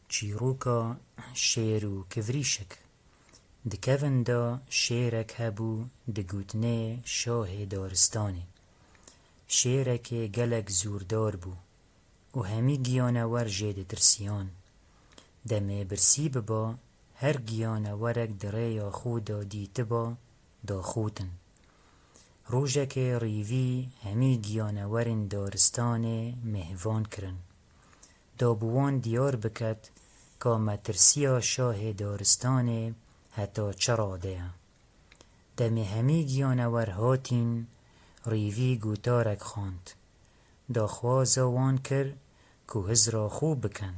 چیروکا شیر و کفریشک دکوین دا شیرک هبو دگوتنه شاه دارستانه. شیرک گلک زوردار بو و همی گیانور جید ترسیان. دمه برسی ببا هر گیانورک دره یا خودا دیت با دا خوتن. روژک ریوی همی گیانورین دارستانه مهوان کرن. دا بوان دیار بکد که مترسیا شاه دارستانه حتی چرا ده. دم همی گیانور هاتین ریوی گوتارک خواند. دا خوازا وان کر که هزرا خوب بکن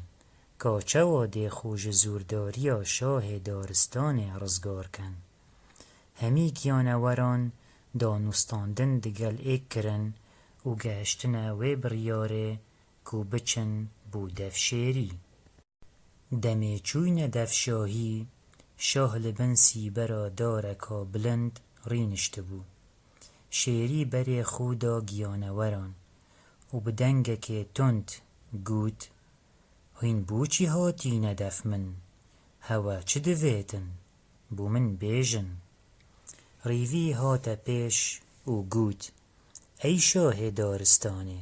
که چوا ده خوش زورداریا شاه دارستانه رزگار کن. همی گیانوران دانستاندن دگل ایک کرن و گهشتن اوی بریاره که بچن بو دفشیری. دمی چوین دفشاهی شاه لبن سیبرا دارکا بلند رینشت بو. شیری بری خودا گیانوران و بدنگه که تند گود هین بو چی هاتی ندف من هوا چه دویتن بو من بیجن. ریوی هاتا پیش و گود ای شاه دارستانه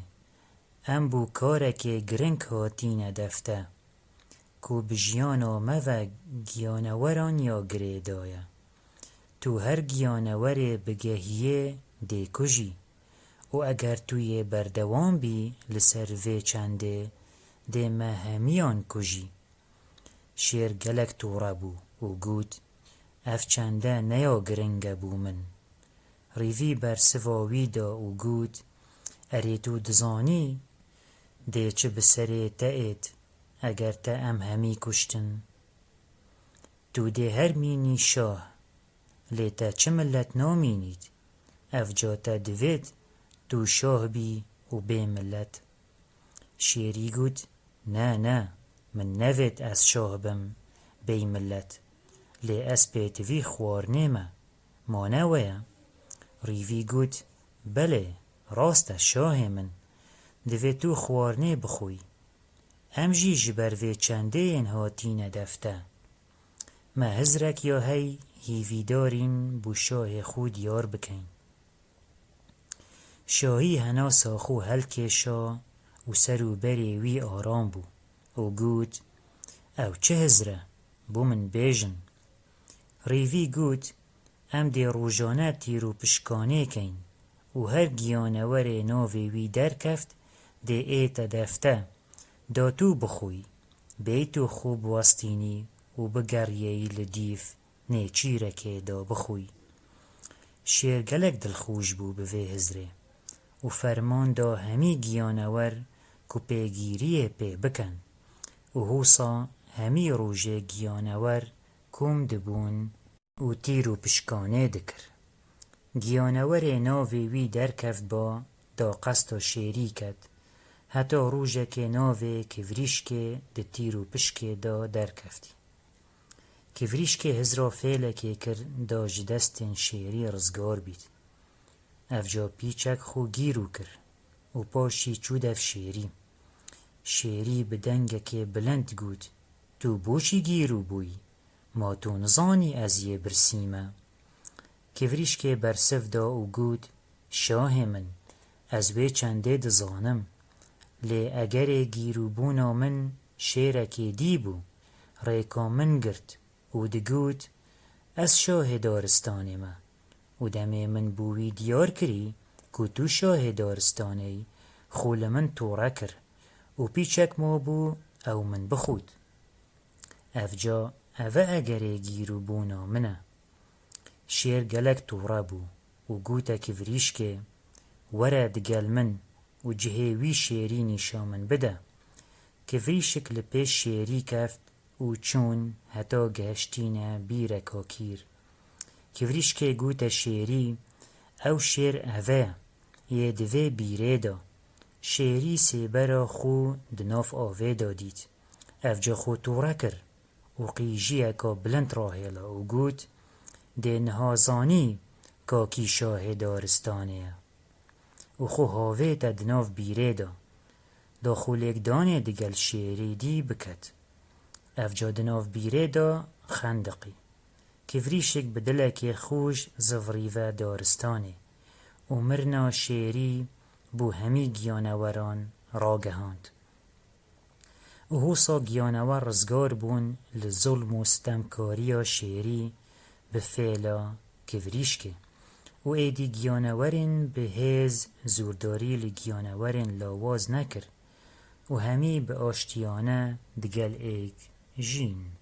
ام بو کارک گرنگ هاتی ندفته کو بجیانا مو گیانوران یا گریدایه. تو هر گیانور بگهیه ده کجی و اگر توی بردوان بی لسر وی چنده ده مهمیان کجی. شیر گلک تورا بو و گود اف چنده نیا گرنگ بو من. ریوی بر سواوی دا و گود اری تو دزانی ده چه بسره تایید اگر تا ام همی کشتن. تو ده هر مینی شاه لیتا چه ملت نامینید اف جا تا دوید تو شاه بی و بی ملت. شیری گود نه نه من نوید از شاه بم بی ملت لی از پیتوی خوار نیمه ما نویه. ریوی گود بله راست شاه من دوید تو خوار نی بخوی ام جی جبر وی چنده این هاتی ندفته. ما هزرک یا هیوی دارین بو شاه خود یار بکن. شاهی هنا ساخو هلک شا و سرو بری وی آرام بو و گود او چه هزره بو من بیجن. ریوی گود ام دی روژانه تیرو پشکانه کن و هر گیانور ناوی وی در کفت دی ایتا دفته دا تو بخوی بیتو خوب واستینی و بگریهی لدیف نیچی رکه دا بخوی. شیر گلک دلخوش بو بوی هزره و فرمان دا همی گیانور که پیگیری پی بکن و حوصا همی روژه گیانور کم دبون و تیرو پشکانه دکر. گیانور ناوی وی در کفت با دا قصد شیری کد حتی روژه که ناوی کفریشک ده تیرو پشک دا در کفتی. کفریشک هزرا فیله که کر دا جدستین شیری رزگار بید. افجا پیچک خو گیرو کر و پاشی چود اف شیری. شیری بدنگه که بلند گود تو بوچی گیرو بوی ما تو نزانی از یه برسیمه. کفریشک برسف دا و گود شاه من از وی چنده دزانم لی اگر گیرو بونا من شیرکی دی بو ریکا من گرد و دگود از شاه دارستانه ما و دمه من بوی دیار کری که تو شاه دارستانه خول من تورا کر و پیچک ما بو او من بخود. افجا اوه اگر گیرو بونا منه. شیر گلک تورا بو و گوتا کفریش که وره دگل من و جهوی شیری نیشامن بده. کفریشک لپیش شیری کفت و چون حتا گهشتینه بیرکا کیر. کفریشک گوتا شیری او شیر اوه یه دوه بیره دا. شیری سیبرا خو دناف آوه دادید. افجا خو تورا کر و قیجی اکا بلند راهیلا و گوت ده نهازانی که کی شاه دارستانه و خو هاوه تا دناف بیره دا داخولک دانه دگل شیری دی بکد. اف جادناف بیره دا خندقی. کفریشک بدلک خوش زفری و دارستانه. و مرنا شیری بو همی گیانوران راگهاند. و حوصا گیانور رزگار بون لظلم و ستمکاری شیری بفعلا کفریشکه. و ایدی گیانورین به هز زورداری لگیانورین لاواز نکر و همی به آشتیانه دگل ایک جین.